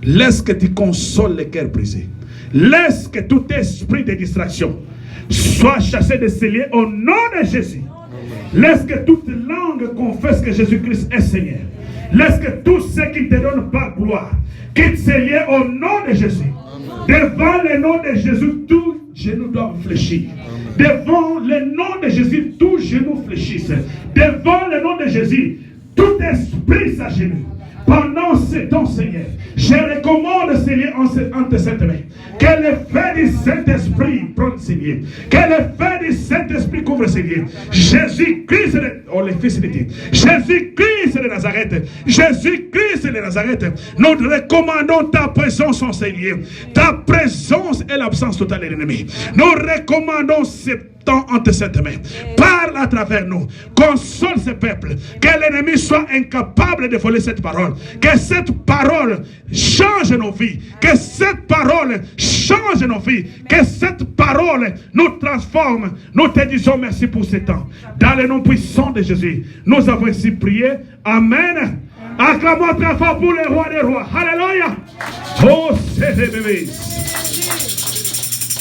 Laisse que tu consoles les cœurs brisés. Laisse que tout esprit de distraction soit chassé de ces lieux au nom de Jésus. Laisse que toute langue confesse que Jésus-Christ est Seigneur. Laisse que tous ceux qui ne te donnent pas gloire quittent ces lieux au nom de Jésus. Devant le nom de Jésus, tout genou doit fléchir. Devant le nom de Jésus, tout genou fléchisse. Devant le nom de Jésus, tout esprit s'agenouille. Pendant ce temps, Seigneur, je recommande ces liens entre cette main. Que le feu du Saint-Esprit prenne ces liens. Que le feu du Saint-Esprit couvre ces liens. Jésus-Christ, le Fils de Dieu. Jésus-Christ de Nazareth. Jésus-Christ de Nazareth. Nous recommandons ta présence en ces liens. Ta présence et l'absence totale de l'ennemi. Nous recommandons ce temps entre cette main. Parle à travers nous. Console ce peuple. Que l'ennemi soit incapable de voler cette parole. Que cette parole change nos vies. Que cette parole change nos vies. Que cette parole nous transforme. Nous te disons merci pour ce temps. Dans le nom puissant de Jésus, nous avons ainsi prié. Amen. Acclamons très fort pour le roi des rois. Alléluia. Oh, c'est des bébés.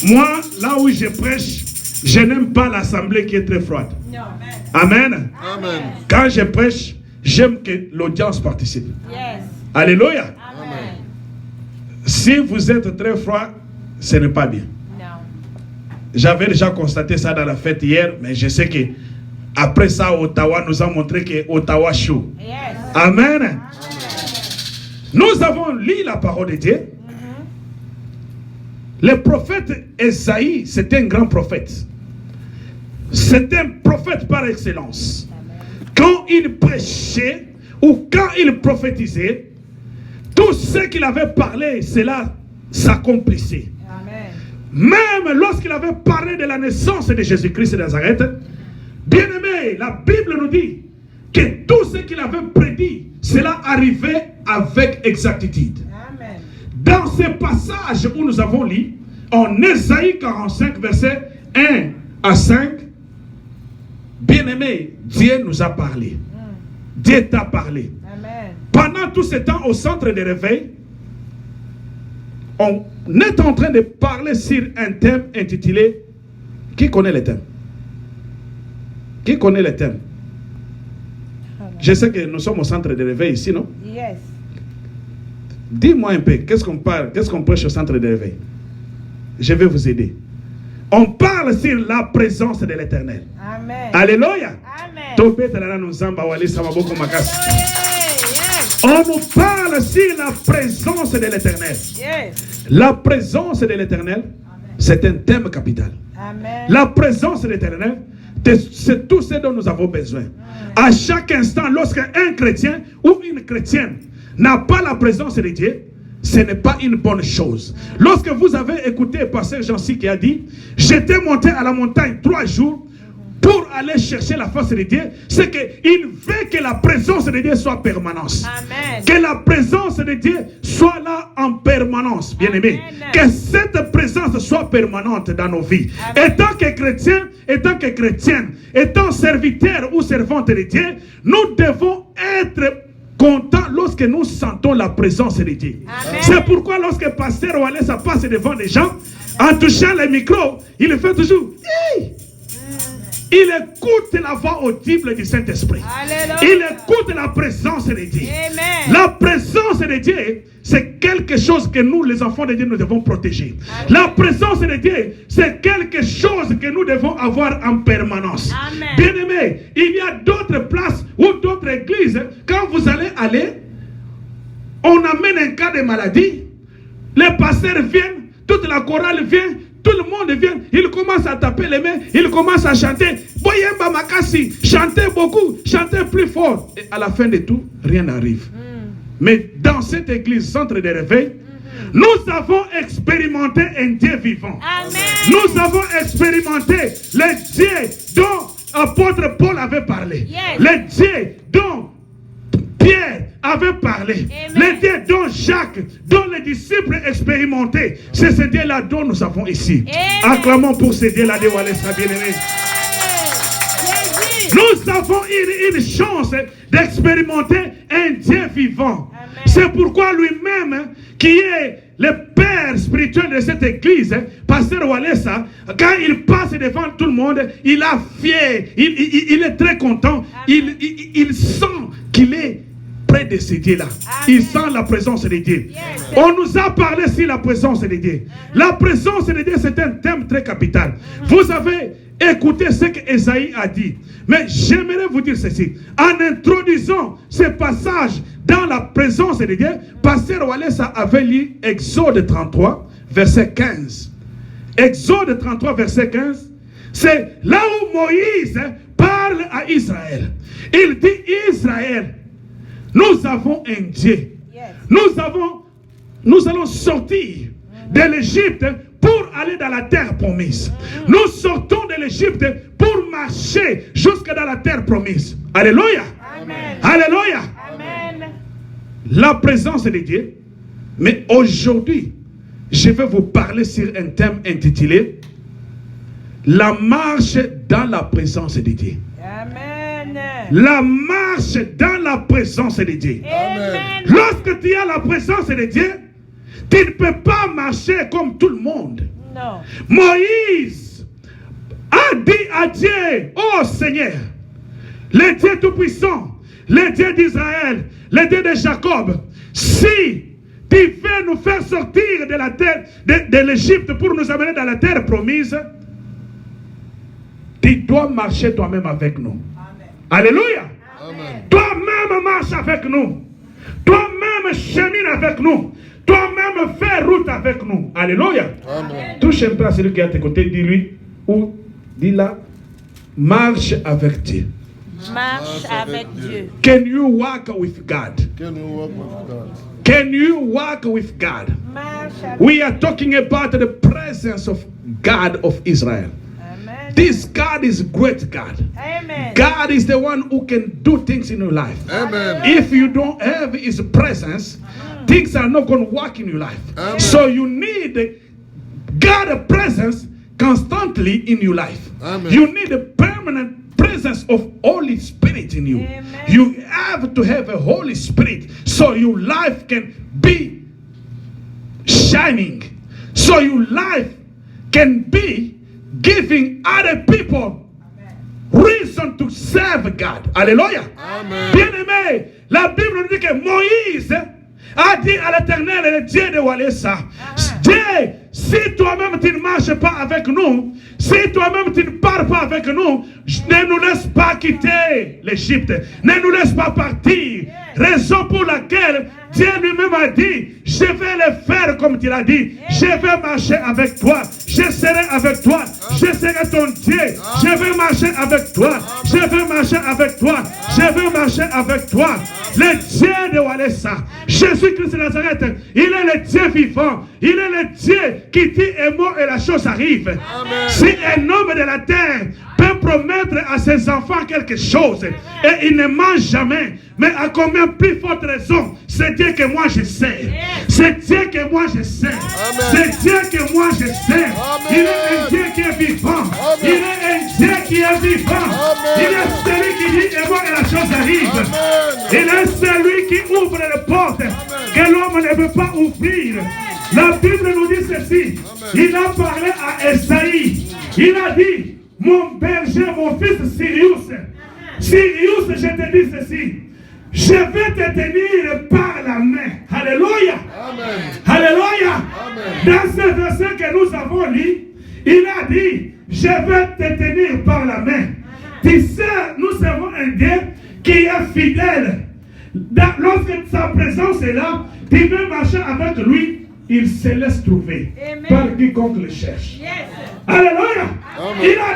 Moi, là où je prêche, je n'aime pas l'assemblée qui est très froide. Amen. Amen. Quand je prêche, j'aime que l'audience participe. Yes. Alléluia. Amen. Si vous êtes très froid, ce n'est pas bien. J'avais déjà constaté ça dans la fête hier, mais je sais que après ça, Ottawa nous a montré que Ottawa chaud. Yes. Amen. Amen. Nous avons lu la parole de Dieu. Le prophète Esaïe, c'était un grand prophète. C'était un prophète par excellence. Quand il prêchait ou quand il prophétisait, tout ce qu'il avait parlé, cela s'accomplissait. Même lorsqu'il avait parlé de la naissance de Jésus-Christ de Nazareth, bien aimé, la Bible nous dit que tout ce qu'il avait prédit, cela arrivait avec exactitude. Amen. Dans ce passage où nous avons lu, en Ésaïe 45, versets 1 à 5, bien aimé, Dieu nous a parlé. Dieu t'a parlé. Amen. Pendant tout ce temps au centre de réveil, on est en train de parler sur un thème intitulé « Qui connaît le thème ?» Qui connaît le thème? Je sais que nous sommes au centre de réveil ici, non? Yes. Dis-moi un peu, qu'est-ce qu'on parle, qu'est-ce qu'on prêche au centre de réveil? Je vais vous aider. On parle sur la présence de l'Éternel. Amen. Alléluia. Amen. On nous parle sur la présence de l'Éternel. Yes. La présence de l'Éternel, c'est un thème capital. Amen. La présence de l'Éternel, c'est tout ce dont nous avons besoin. À chaque instant, lorsqu'un chrétien ou une chrétienne n'a pas la présence de Dieu, ce n'est pas une bonne chose. Lorsque vous avez écouté pasteur Jean-Cy qui a dit « J'étais monté à la montagne 3 jours pour aller chercher la face de Dieu », c'est qu'il veut que la présence de Dieu soit permanente. Amen. Que la présence de Dieu soit là en permanence, bien aimé. Que cette présence soit permanente dans nos vies. Amen. Étant que chrétien, étant que chrétienne, étant serviteur ou servante de Dieu, nous devons être content lorsque nous sentons la présence de Dieu. C'est pourquoi lorsque pasteur Wallace passe devant les gens, en touchant le micro, il fait toujours hey! Il écoute la voix audible du Saint-Esprit. Il écoute la présence de Dieu. Amen. La présence de Dieu, c'est quelque chose que nous, les enfants de Dieu, nous devons protéger. Amen. La présence de Dieu, c'est quelque chose que nous devons avoir en permanence. Amen. Bien aimé, il y a d'autres places ou d'autres églises, quand vous allez aller, on amène un cas de maladie, les pasteurs viennent, toute la chorale vient, tout le monde vient, il commence à taper les mains, il commence à chanter. Boyemba Makasi, chantez beaucoup, chantez plus fort. Et à la fin de tout, rien n'arrive. Mais dans cette église, centre de réveil, nous avons expérimenté un Dieu vivant. Amen. Nous avons expérimenté le Dieu dont l'apôtre Paul avait parlé. Yes. Le Dieu dont Pierre avait parlé. Amen. Le Dieu dont Jacques, dont les disciples expérimentaient. C'est ce Dieu-là dont nous avons ici. Amen. Acclamons pour ce Dieu-là de Walesa bien-aimé. Nous avons une chance d'expérimenter un Dieu vivant. C'est pourquoi lui-même, qui est le père spirituel de cette église, Pasteur Walesa, quand il passe devant tout le monde, il a fier, il est très content, il sent qu'il est près de ce Dieu-là. Il sent la présence de Dieu. On nous a parlé sur la présence de Dieu. La présence de Dieu, c'est un thème très capital. Vous avez écouté ce que Esaïe a dit. Mais j'aimerais vous dire ceci. En introduisant ce passage dans la présence de Dieu, Pasteur Walesa avait lu Exode 33, verset 15. Exode 33, verset 15, c'est là où Moïse parle à Israël. Il dit, Israël, nous avons un Dieu. Nous allons sortir de l'Égypte pour aller dans la terre promise. Nous sortons de l'Égypte pour marcher jusque dans la terre promise. Alléluia. Amen. Alléluia. Amen. La présence de Dieu. Mais aujourd'hui, je vais vous parler sur un thème intitulé la marche dans la présence de Dieu. Amen. La marche dans la présence de Dieu. Amen. Lorsque tu as la présence de Dieu, tu ne peux pas marcher comme tout le monde. Non. Moïse a dit à Dieu, oh Seigneur, le Dieu Tout-Puissant, le Dieu d'Israël, le Dieu de Jacob, si tu veux nous faire sortir de la terre de l'Égypte pour nous amener dans la terre promise, tu dois marcher toi-même avec nous. Amen. Alléluia. Amen. Toi-même marche avec nous. Toi-même chemine avec nous. Toi-même fais route avec nous. Alléluia. Amen. Touche un peu à celui qui est à tes côtés, dis-lui, ou dis-la, marche avec Dieu. Marche avec Dieu. Can you walk with God? Can you walk with God? Can you walk with God? We are talking about the presence of God of Israel. Amen. This God is great God. Amen. God is the one who can do things in your life. Amen. If you don't have His presence, things are not going to work in your life. Amen. So you need God's presence constantly in your life. Amen. You need a permanent presence of Holy Spirit in you. Amen. You have to have a Holy Spirit so your life can be shining. So your life can be giving other people reason to serve God. Alléluia. Bien-aimé, la Bible nous dit que Moïse a dit à l'Éternel, le Dieu de Walesa, Dieu, si toi-même tu ne marches pas avec nous, si toi-même tu ne pars pas avec nous, ne nous laisse pas quitter l'Égypte, ne nous laisse pas partir. Raison pour laquelle Dieu lui-même a dit, je vais le faire comme tu l'as dit, je vais marcher avec toi, je serai avec toi, je serai ton Dieu, je vais marcher avec toi, je vais marcher avec toi, je vais marcher avec toi. Le Dieu de Walesa, Jésus-Christ de Nazareth, il est le Dieu vivant, il est le Dieu qui dit un mot et la chose arrive. Amen. Si un homme de la terre peut promettre à ses enfants quelque chose et il ne mange jamais, mais à combien plus forte raison, c'est Dieu que moi je sais. C'est Dieu que moi je sais. C'est Dieu que moi je sais. Il est un Dieu qui est vivant. Il est un Dieu qui est vivant. Il est celui qui dit et moi et la chose arrive. Il est celui qui ouvre les portes que l'homme ne veut pas ouvrir. La Bible nous dit ceci. Il a parlé à Esaïe. Il a dit, mon berger, mon fils Sirius, Sirius, je te dis ceci. Je vais te tenir par la main. Alléluia. Amen. Alléluia. Amen. Dans ce verset que nous avons lu, il a dit, je vais te tenir par la main. Tu sais, nous avons un Dieu qui est fidèle. Lorsque sa présence est là, tu veux marcher avec lui, il se laisse trouver. Amen. Par quiconque le cherche. Yes. Alléluia. Amen. Il a